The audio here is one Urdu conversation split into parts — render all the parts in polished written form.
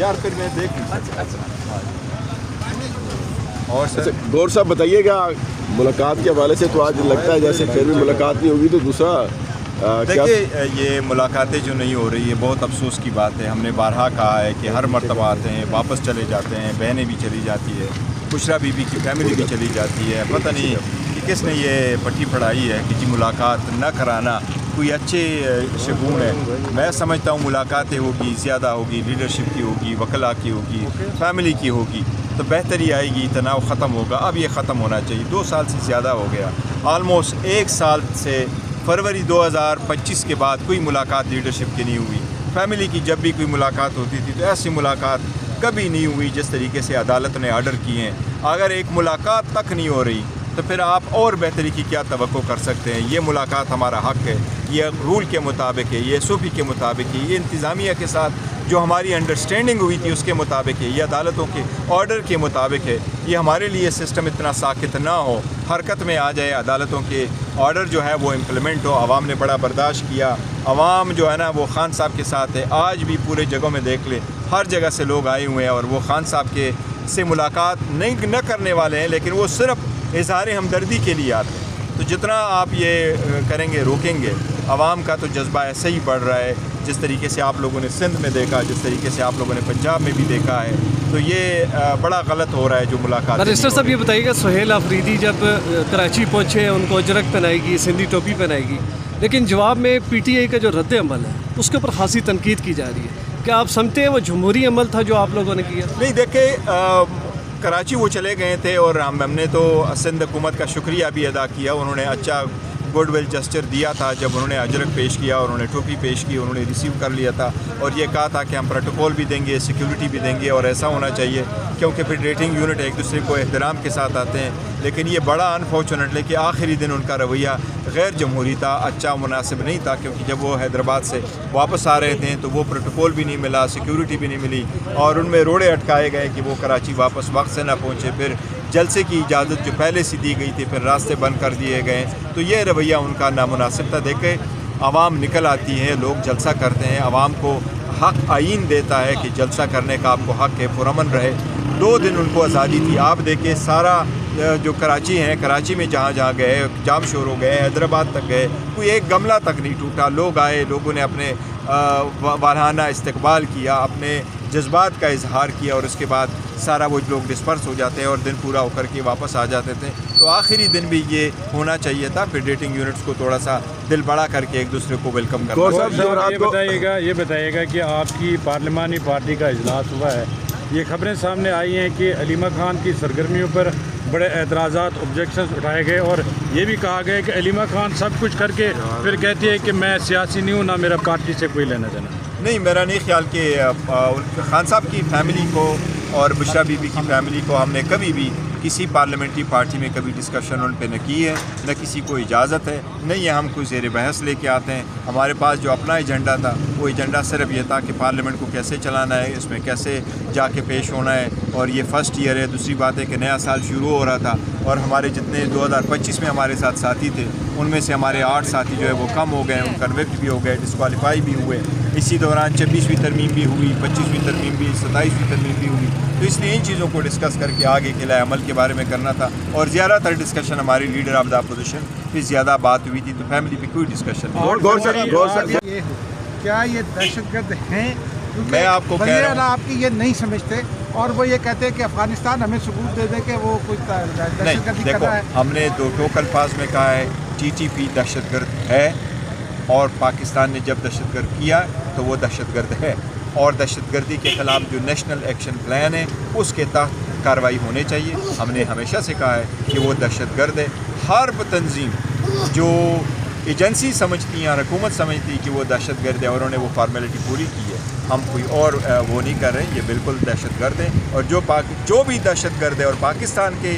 یار پھر میں دیکھ لوں. اور سر گور صاحب بتائیے گا ملاقات کے حوالے سے تو آج لگتا ہے جیسے پھر بھی ملاقات نہیں ہوگی تو دوسرا دیکھیے یہ ملاقاتیں جو نہیں ہو رہی ہے بہت افسوس کی بات ہے. ہم نے بارہا کہا ہے کہ ہر مرتبہ آتے ہیں واپس چلے جاتے ہیں, بہنیں بھی چلی جاتی ہے, بشریٰ بی بی کی فیملی بھی چلی جاتی ہے. پتہ نہیں کہ کس نے یہ پٹی پڑھائی ہے کہ جی ملاقات نہ کرانا کوئی اچھے شگون ہے. میں سمجھتا ہوں ملاقاتیں ہوگی, زیادہ ہوگی, لیڈرشپ کی ہوگی, وکلاء کی ہوگی, فیملی کی ہوگی تو بہتری آئے گی, تناؤ ختم ہوگا. اب یہ ختم ہونا چاہیے. 2 سال سے زیادہ ہو گیا, آلموسٹ 1 سال سے فروری 2025 کے بعد کوئی ملاقات لیڈرشپ کی نہیں ہوئی. فیملی کی جب بھی کوئی ملاقات ہوتی تھی تو ایسی ملاقات کبھی نہیں ہوئی جس طریقے سے عدالت نے آرڈر کیے ہیں. اگر ایک ملاقات تک نہیں ہو رہی تو پھر آپ اور بہتری کی کیا توقع کر سکتے ہیں؟ یہ ملاقات ہمارا حق ہے, یہ رول کے مطابق ہے, یہ ایس او پی کے مطابق ہے, یہ انتظامیہ کے ساتھ جو ہماری انڈرسٹینڈنگ ہوئی تھی اس کے مطابق ہے, یہ عدالتوں کے آرڈر کے مطابق ہے. یہ ہمارے لیے سسٹم اتنا ساکت نہ ہو, حرکت میں آ جائے, عدالتوں کے آرڈر جو ہے وہ امپلیمنٹ ہو. عوام نے بڑا برداشت کیا, عوام جو ہے نا وہ خان صاحب کے ساتھ ہے. آج بھی پورے جگہوں میں دیکھ لیں, ہر جگہ سے لوگ آئے ہوئے ہیں اور وہ خان صاحب کے سے ملاقات نہ کرنے والے ہیں, لیکن وہ صرف اظہار ہمدردی کے لیے آتے ہیں. تو جتنا آپ یہ کریں گے, روکیں گے, عوام کا تو جذبہ ایسے ہی بڑھ رہا ہے جس طریقے سے آپ لوگوں نے سندھ میں دیکھا, جس طریقے سے آپ لوگوں نے پنجاب میں بھی دیکھا ہے. تو یہ بڑا غلط ہو رہا ہے جو ملاقات. بریسٹر صاحب یہ بتائیے گا, سہیل آفریدی جب کراچی پہنچے ان کو اجرک پہنائے گی, سندھی ٹوپی پہنائے گی, لیکن جواب میں پی ٹی آئی کا جو رد عمل ہے اس کے اوپر خاصی تنقید کی جا رہی ہے. کیا آپ سمجھتے ہیں وہ جمہوری عمل تھا جو آپ لوگوں نے کیا؟ نہیں, دیکھیں کراچی وہ چلے گئے تھے اور ہم نے تو سندھ حکومت کا شکریہ بھی ادا کیا. انہوں نے اچھا گڈ ول جسچر دیا تھا جب انہوں نے اجرک پیش کیا, انہوں نے ٹوپی پیش کی, انہوں نے ریسیو کر لیا تھا اور یہ کہا تھا کہ ہم پروٹوکول بھی دیں گے, سیکیورٹی بھی دیں گے, اور ایسا ہونا چاہیے کیونکہ فیڈریٹنگ یونٹ ایک دوسرے کو احترام کے ساتھ آتے ہیں. لیکن یہ بڑا انفارچونیٹلی کہ آخری دن ان کا رویہ غیر جمہوری تھا, اچھا مناسب نہیں تھا, کیونکہ جب وہ حیدرآباد سے واپس آ رہے تھے تو وہ پروٹوکول بھی نہیں ملا, سیکیورٹی بھی نہیں ملی, اور ان میں روڑے اٹکائے گئے کہ وہ کراچی واپس وقت سے نہ پہنچے. پھر جلسے کی اجازت جو پہلے سے دی گئی تھی پھر راستے بند کر دیے گئے. تو یہ رویہ ان کا نامناسب تھا. دیکھیں عوام نکل آتی ہے, لوگ جلسہ کرتے ہیں, عوام کو حق آئین دیتا ہے کہ جلسہ کرنے کا آپ کو حق ہے, پرامن رہے. 2 دن ان کو آزادی تھی. آپ دیکھیں سارا جو کراچی ہیں, کراچی میں جہاں جہاں گئے, جام شور ہو گئے, حیدرآباد تک گئے, کوئی ایک گملہ تک نہیں ٹوٹا. لوگ آئے, لوگوں نے اپنے والہانہ استقبال کیا, اپنے جذبات کا اظہار کیا, اور اس کے بعد سارا وہ لوگ ڈسپرس ہو جاتے ہیں اور دن پورا ہو کر کے واپس آ جاتے تھے. تو آخری دن بھی یہ ہونا چاہیے تھا, فیڈریٹنگ یونٹس کو تھوڑا سا دل بڑا کر کے ایک دوسرے کو ویلکم کرنا. یہ بتائیے گا کہ آپ کی پارلیمانی پارٹی کا اجلاس ہوا ہے, یہ خبریں سامنے آئی ہیں کہ علیمہ خان کی سرگرمیوں پر بڑے اعتراضات, آبجیکشنز اٹھائے گئے, اور یہ بھی کہا گیا کہ علیمہ خان سب کچھ کر کے پھر کہتی ہے کہ میں سیاسی نہیں ہوں, نہ میرا پارٹی سے کوئی لینا دینا. نہیں, میرا نہیں خیال کہ خان صاحب کی فیملی کو اور بشریٰ بی بی کی فیملی کو ہم نے کبھی بھی کسی پارلیمنٹری پارٹی میں کبھی ڈسکشن ان پہ نہ کی ہے, نہ کسی کو اجازت ہے, نہیں ہم کوئی زیر بحث لے کے آتے ہیں. ہمارے پاس جو اپنا ایجنڈا تھا وہ ایجنڈا صرف یہ تھا کہ پارلیمنٹ کو کیسے چلانا ہے, اس میں کیسے جا کے پیش ہونا ہے, اور یہ فرسٹ ایئر ہے. دوسری بات ہے کہ نیا سال شروع ہو رہا تھا اور ہمارے جتنے 2025 میں ہمارے ساتھ ساتھی تھے ان میں سے ہمارے 8 ساتھی جو ہے وہ کم ہو گئے, ان کنوکٹ بھی ہو گئے, ڈسکوالیفائی بھی ہوئے. اسی دوران 26ویں ترمیم بھی ہوئی, 25ویں ترمیم بھی, 27ویں ترمیم بھی ہوئی. تو اس لیے ان چیزوں کو ڈسکس کر کے آگے کے لائے عمل کے بارے میں کرنا تھا, اور زیادہ تر ڈسکشن ہماری لیڈر آف دا اپوزیشن پہ زیادہ بات ہوئی تھی. تو فیملی پہ کوئی ڈسکشن نہیں. کیا یہ دہشت گرد ہیں؟ میں آپ کو کہہ رہا ہوں, آپ کی یہ نہیں سمجھتے, اور وہ یہ کہتے ہیں کہ افغانستان ہمیں ثبوت دے دے کہ وہ کچھ دہشت گردی کر رہا ہے. ہم نے 2 ٹوک الفاظ میں کہا ہے ٹی ٹی پی دہشت گرد ہے, اور پاکستان نے جب دہشت گرد کیا تو وہ دہشت گرد ہے, اور دہشت گردی کے خلاف جو نیشنل ایکشن پلان ہے اس کے تحت کارروائی ہونے چاہیے. ہم نے ہمیشہ سے کہا ہے کہ وہ دہشت گرد ہے. ہر تنظیم جو ایجنسی سمجھتی ہیں اور حکومت سمجھتی ہے کہ وہ دہشت گرد ہے اور انہوں نے وہ فارمیلٹی پوری کی ہے, ہم کوئی اور وہ نہیں کر رہے ہیں. یہ بالکل دہشت گرد ہے, اور جو بھی دہشت گرد ہے اور پاکستان کے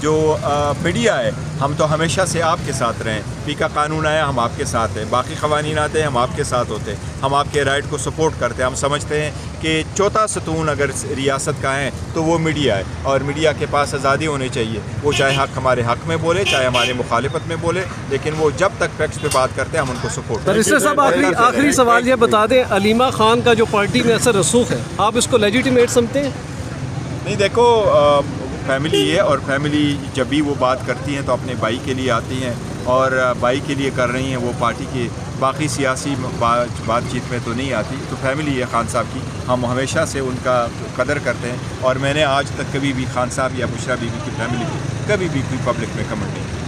جو میڈیا ہے ہم تو ہمیشہ سے آپ کے ساتھ رہیں. پی کا قانون آیا ہم آپ کے ساتھ ہیں, باقی قوانین آتے ہیں ہم آپ کے ساتھ ہوتے ہیں, ہم آپ کے رائٹ کو سپورٹ کرتے ہیں. ہم سمجھتے ہیں کہ چوتھا ستون اگر ریاست کا ہے تو وہ میڈیا ہے, اور میڈیا کے پاس آزادی ہونی چاہیے. وہ چاہے حق ہمارے حق میں بولے, چاہے ہمارے مخالفت میں بولے, لیکن وہ جب تک فیکٹس پہ بات کرتے ہیں ہم ان کو سپورٹ کرتے ہیں. رشتے صاحب آخری سوال یہ بتا دیں, علیمہ خان کا جو پارٹی میں اثر رسوخ ہے, آپ اس کو لیجیٹیمیٹ سمجھتے ہیں؟ نہیں, دیکھو فیملی ہے, اور فیملی جب بھی وہ بات کرتی ہیں تو اپنے بھائی کے لیے آتی ہیں, اور بھائی کے لیے کر رہی ہیں. وہ پارٹی کے باقی سیاسی بات چیت میں تو نہیں آتی. تو فیملی ہے خان صاحب کی, ہم ہمیشہ سے ان کا قدر کرتے ہیں, اور میں نے آج تک کبھی بھی خان صاحب یا بشرا بیوی کی فیملی کی کبھی بھی کوئی پبلک میں کمنٹ نہیں کی.